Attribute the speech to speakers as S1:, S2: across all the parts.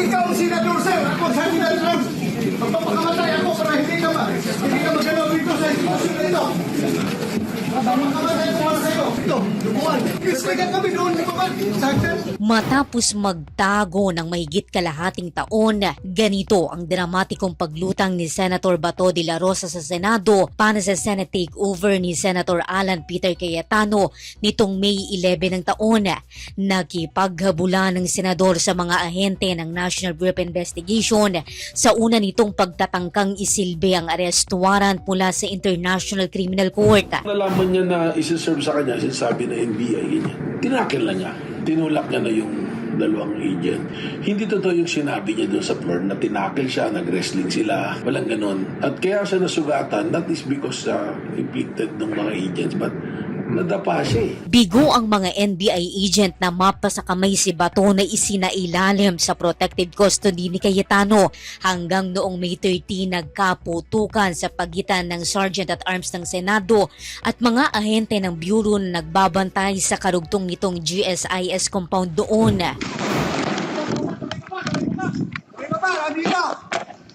S1: ikaw ang senador, sir, ako ang senador, magpapakamatay ako para hindi ka magalaw dito sa institusyon na ito. Magpapakamatay ako para sa iyo. Ito, lubuan. Krispigan kami doon, di ba ba? Saktan.
S2: Matapos magtago ng mahigit kalahating taon, ganito ang dramatikong paglutang ni Senator Bato de la Rosa sa Senado para sa Senate takeover ni Senator Alan Peter Cayetano nitong May 11 ng taon. Nakipaghabulan ng senador sa mga ahente ng National Bureau of Investigation sa una nitong pagtatangkang isilbi ang arrest warrant mula sa International Criminal Court.
S3: Nalaman niya na isi-serve sa kanya, sinasabi na NBI, ganyan. Tinakil na niya. Tinulak niya na yung dalawang agent. Hindi totoo yung sinabi niya doon sa floor na tinakil siya, nag-wrestling sila. Walang ganon. At kaya siya nasugatan, not is because inflicted ng mga agents, but nadapa siya eh.
S2: Bigo ang mga NBI agent na mapa sa kamay si Bato na isinailalim sa protective custody ni Cayetano hanggang noong May 13 nagkaputukan sa pagitan ng Sergeant at Arms ng Senado at mga ahente ng Bureau na nagbabantay sa karugtong nitong GSIS compound doon.
S1: May baba, dito!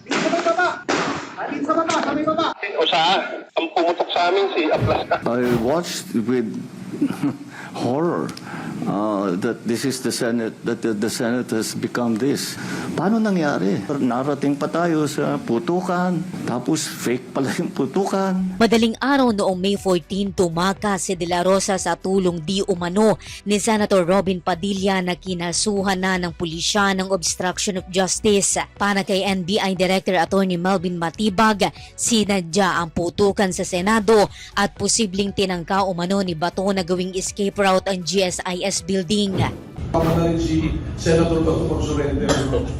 S1: Dito sa baba! Dito sa baba, kami baba!
S4: O sa ang pumutok sa amin si Aplas.
S5: I watched with horror that this is the Senate, that the Senate has become this. Paano nangyari? Narating pa tayo sa putukan, tapos fake pala yung putukan.
S2: Madaling araw noong May 14, tumakas si De La Rosa sa tulong di umano ni Senator Robin Padilla na kinasuhan na ng pulisya ng obstruction of justice. Para kay NBI Director Attorney Melvin Matibag, sinadya ang putukan sa Senado at posibleng tinangka umano ni Bato na gawing escape route ang GSIS building.
S6: Tama na rin si Senator Bato pag-surrender.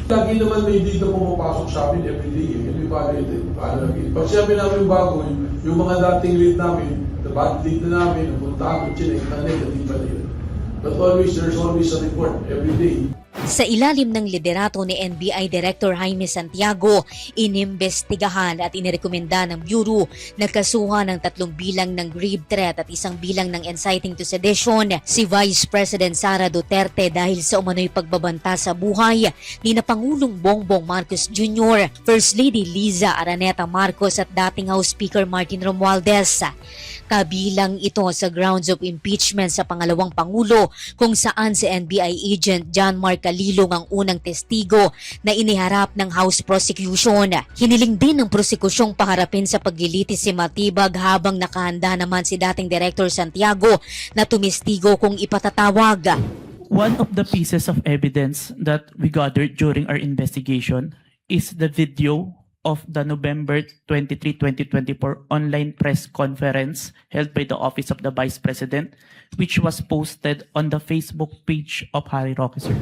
S6: Lagi naman may dito pumapasok sa amin everyday. Hindi valid. Pag sabi namin bago, yung mga dating lead namin, the bad lead na namin, napunta ako, chinek na negative pa rin. But always, there's always a report every day.
S2: Sa ilalim ng liderato ni NBI Director Jaime Santiago, inimbestigahan at inirekomenda ng Bureau na kasuhan ng 3 bilang ng grave threat at 1 bilang ng inciting to sedition si Vice President Sara Duterte dahil sa umano'y pagbabanta sa buhay ni na Pangulong Bongbong Marcos Jr., First Lady Liza Araneta Marcos at dating House Speaker Martin Romualdez. Kabilang ito sa grounds of impeachment sa pangalawang Pangulo kung saan si NBI agent John Mark Calilong ang unang testigo na iniharap ng House Prosecution. Hiniling din ng prosekusyong paharapin sa paglilitis si Matibag habang nakahanda naman si dating Director Santiago na tumistigo kung ipatatawag.
S7: One of the pieces of evidence that we gathered during our investigation is the video of the November 23, 2024 online press conference held by the Office of the Vice President, which was posted on the Facebook page of Harry Roque, sir.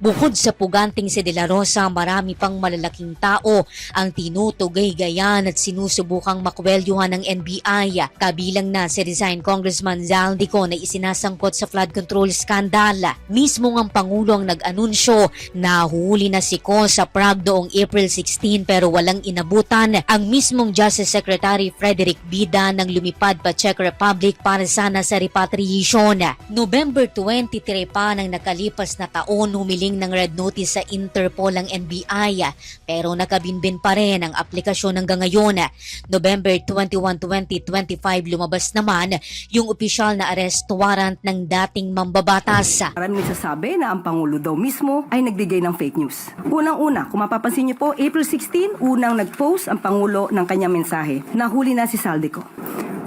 S2: Bukod sa puganting si De La Rosa, marami pang malalaking tao ang tinutugay-gayan at sinusubukang makwelyuhan ng NBI. Kabilang na si resigned Congressman Zaldico na isinasangkot sa flood control scandal. Mismo ang Pangulo ang nag-anunsyo na huli na si Ko sa Prague noong April 16 pero walang inabutan. Ang mismong Justice Secretary Frederick Bida nang lumipad pa Czech Republic para sana sa repatriation. November 23 pa ng nakalipas na taon, humiling ng red notice sa Interpol ang NBI pero nakabinbin pa rin ang aplikasyon hanggang ngayon. November 21, 2025 lumabas naman yung opisyal na arrest warrant ng dating mambabatas.
S8: Maraming nagsasabi na ang Pangulo daw mismo ay nagbigay ng fake news. Unang-una, kung mapapansin niyo po, April 16, unang nag-post ang Pangulo ng kanyang mensahe. Nahuli na si Zaldico.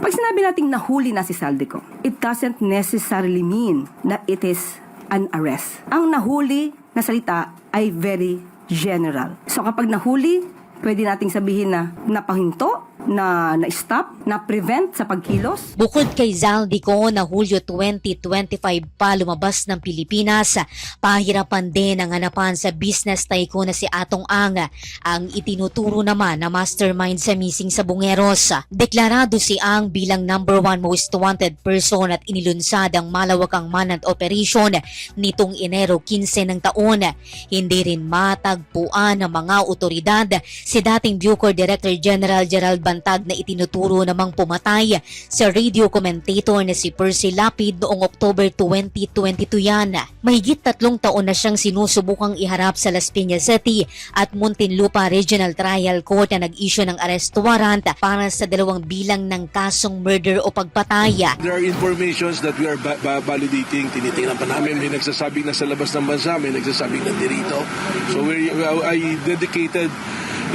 S8: Pag sinabi nating nahuli na si Zaldico, it doesn't necessarily mean that it is an arrest. Ang nahuli na salita ay very general. So kapag nahuli, pwede nating sabihin na napahinto, na stop, na prevent sa pagkilos.
S2: Bukod kay Zaldico na Hulyo 2025 pa lumabas ng Pilipinas, pahirapan din ang hanapan sa business tycoon na si Atong Ang, ang itinuturo naman na mastermind sa missing sa Bungeros. Deklarado si Ang bilang number 1 most wanted person at inilunsad ang malawakang manhunt operation nitong Enero 15 ng taon. Hindi rin matagpuan ng mga otoridad si dating Bucor Director General Gerald bantag na itinuturo namang pumatay sa radio commentator na si Percy Lapid noong October 2022 yan. Mahigit 3 taon na siyang sinusubukang iharap sa Las Piñas City at Muntinlupa Regional Trial Court na nag-issue ng arrest warrant para sa 2 bilang ng kasong murder o pagpatay.
S3: There are informations that we are validating. Tinitingnan pa namin. May nagsasabing nasa labas ng bansa, may nagsasabing nandito. So I dedicated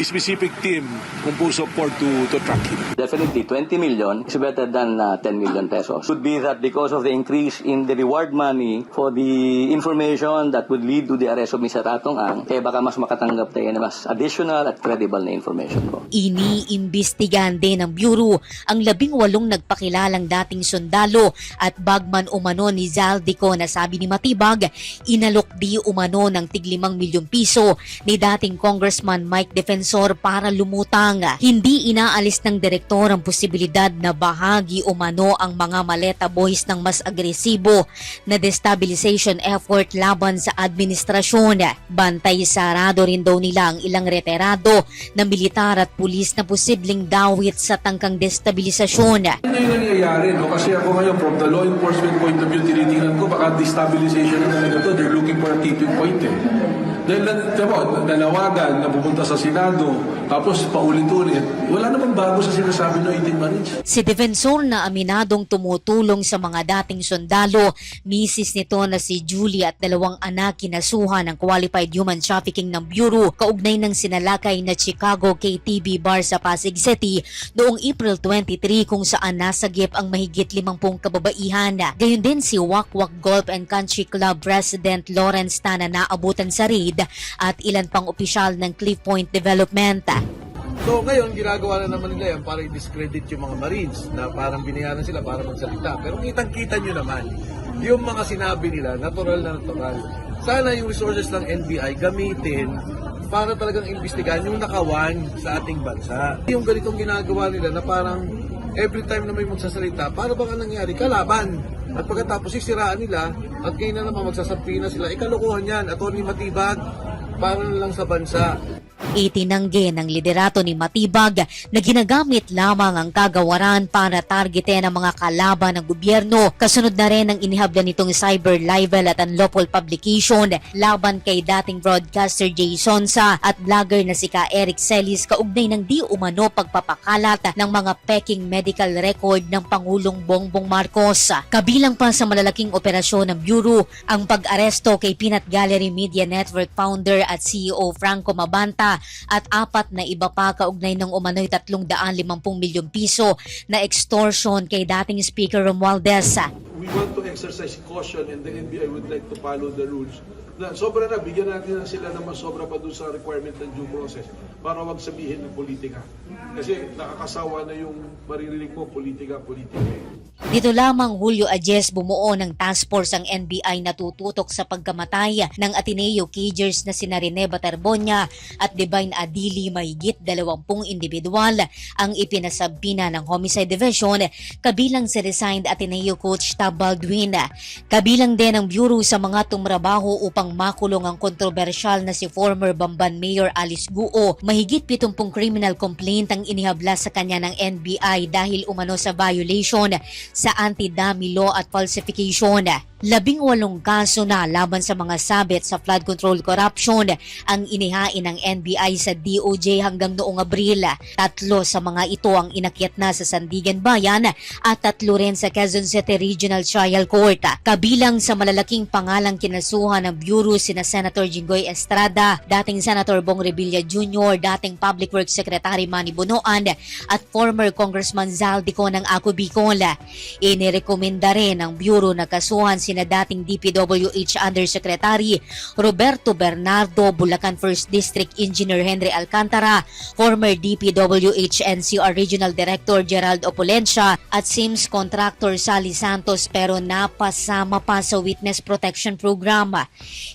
S3: a specific team composed of 4 to track him.
S5: Definitely, 20 million is better than 10 million pesos. Could be that because of the increase in the reward money for the information that would lead to the arrest of Mr. Atong Ang, baka mas makatanggap tayo na mas additional at credible na information ko.
S2: Iniimbestigahan din ng Bureau ang 18 nagpakilalang dating sundalo at bagman umano ni Zaldico na sabi ni Matibag, inalok di umano ng tig 5 milyong piso ni dating Congressman Mike Defensor para lumutang. Hindi inaalis ng direktor ang posibilidad na bahagi umano ang mga maleta boys ng mas agresibo na destabilization effort laban sa administrasyon. Bantay sarado rin daw nila ang ilang retirado na militar at pulis na posibleng dawit sa tangkang destabilisasyon.
S6: Ano yung nangyayari, no? Kasi ako ngayon, from the law enforcement point of view, tinitingnan ko, baka destabilization na talaga to. They're looking for a tipping point eh. Dahil nanawagan na pupunta sa Senado, tapos paulit-ulit, wala namang bago sa sinasabi ng 18 Marines.
S2: Si Defensor na aminadong tumutulong sa mga dating sundalo, misis nito na si Julie at 2 anak kinasuhan ng Qualified Human Trafficking ng Bureau kaugnay ng sinalakay na Chicago KTV bar sa Pasig City noong April 23 kung saan nasagip ang mahigit 50 kababaihan. Gayon din si Wakwak Golf and Country Club President Lawrence Tan na naabutan sa raid at ilan pang opisyal ng Cliff Point Development.
S9: So ngayon, ginagawa na naman nila yan para i-discredit yung mga Marines na parang binayaran sila para magsalita. Pero kitang-kita nyo naman, yung mga sinabi nila, natural na natural. Sana yung resources ng NBI gamitin para talagang imbestigahan yung nakawan sa ating bansa. Yung ganitong ginagawa nila na parang every time na may magsasalita, para bang nangyari? Kalaban. At pagkatapos sisiraan nila, at ngayon na naman magsasampi na sila, ikalukuhan yan, Atty. Matibag, para na lang sa bansa.
S2: Itinanggi ng liderato ni Matibag na ginagamit lamang ang kagawaran para targetin ang mga kalaban ng gobyerno. Kasunod na rin ang inihabla nitong cyber libel at unlawful publication laban kay dating broadcaster Jay Sonsa at vlogger na si Eric Celis kaugnay ng di umano pagpapakalat ng mga peking medical record ng Pangulong Bongbong Marcos. Kabilang pa sa malalaking operasyon ng Bureau ang pag-aresto kay Peanut Gallery Media Network founder at CEO Franco Mabanta at 4 na iba pa kaugnay ng umano'y 350 milyong piso na extortion kay dating Speaker Romualdez.
S6: We want to exercise caution and the NBI would like to follow the rules. Na sobra na, bigyan natin sila naman sobra pa dun sa requirement ng due process para wag sabihin ng politika. Kasi nakakasawa na yung maririnig mo, politika.
S2: Dito lamang Hulyo 10 bumuo ng task force ang NBI na tututok sa pagkamatay ng Ateneo Cagers na sina Rene Batarbonia at Divine Adili. Mahigit 20 individual ang ipinasabina ng Homicide Division, kabilang si resigned Ateneo coach Tab Baldwin. Kabilang din ang Bureau sa mga tumrabaho upang makulong ang kontrobersyal na si former Bamban Mayor Alice Guo. Mahigit 70 criminal complaint ang inihabla sa kanya ng NBI dahil umano sa violation sa anti-dummy law at falsification. 18 kaso na laban sa mga sabit sa flood control corruption ang inihain ng NBI sa DOJ hanggang noong Abril. 3 sa mga ito ang inakyat na sa Sandigan Bayan at 3 rin sa Quezon City Regional Trial Court. Kabilang sa malalaking pangalang kinasuhan ng Bureau sina Senator Jinggoy Estrada, dating Senator Bong Revilla Jr., dating Public Works Secretary Manny Bonoan at former Congressman Zaldico ng Ako Bicol. Inirekomenda rin ng Bureau na kasuhan sina dating DPWH Undersecretary Roberto Bernardo, Bulacan 1st District Engineer Henry Alcantara, former DPWH NCR Regional Director Gerald Opulencia at Sims Contractor Sally Santos pero napasama pa sa Witness Protection Program.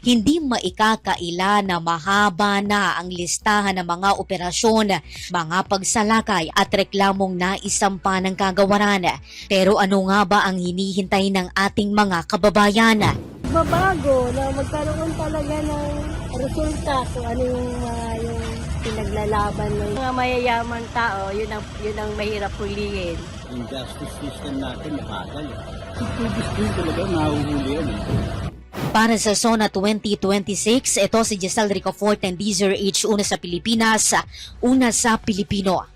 S2: Hindi maikakaila na mahaba na ang listahan ng mga operasyon, mga pagsalakay at reklamong naisampa ng kagawaran. Pero ano nga ba ang hinihintay ng ating mga kababayan?
S10: Babago na magkaroon talaga ng resulta kung ano yung pinaglalaban ng mga mayayaman tao, yun ang mahirap hulihin.
S11: Yung justice system natin nakakal. Gusto talaga mahuhuli yan.
S2: Para sa SONA 2026, ito si Giselle Ricoforte and Deezer H. Una sa Pilipinas, una sa Pilipino.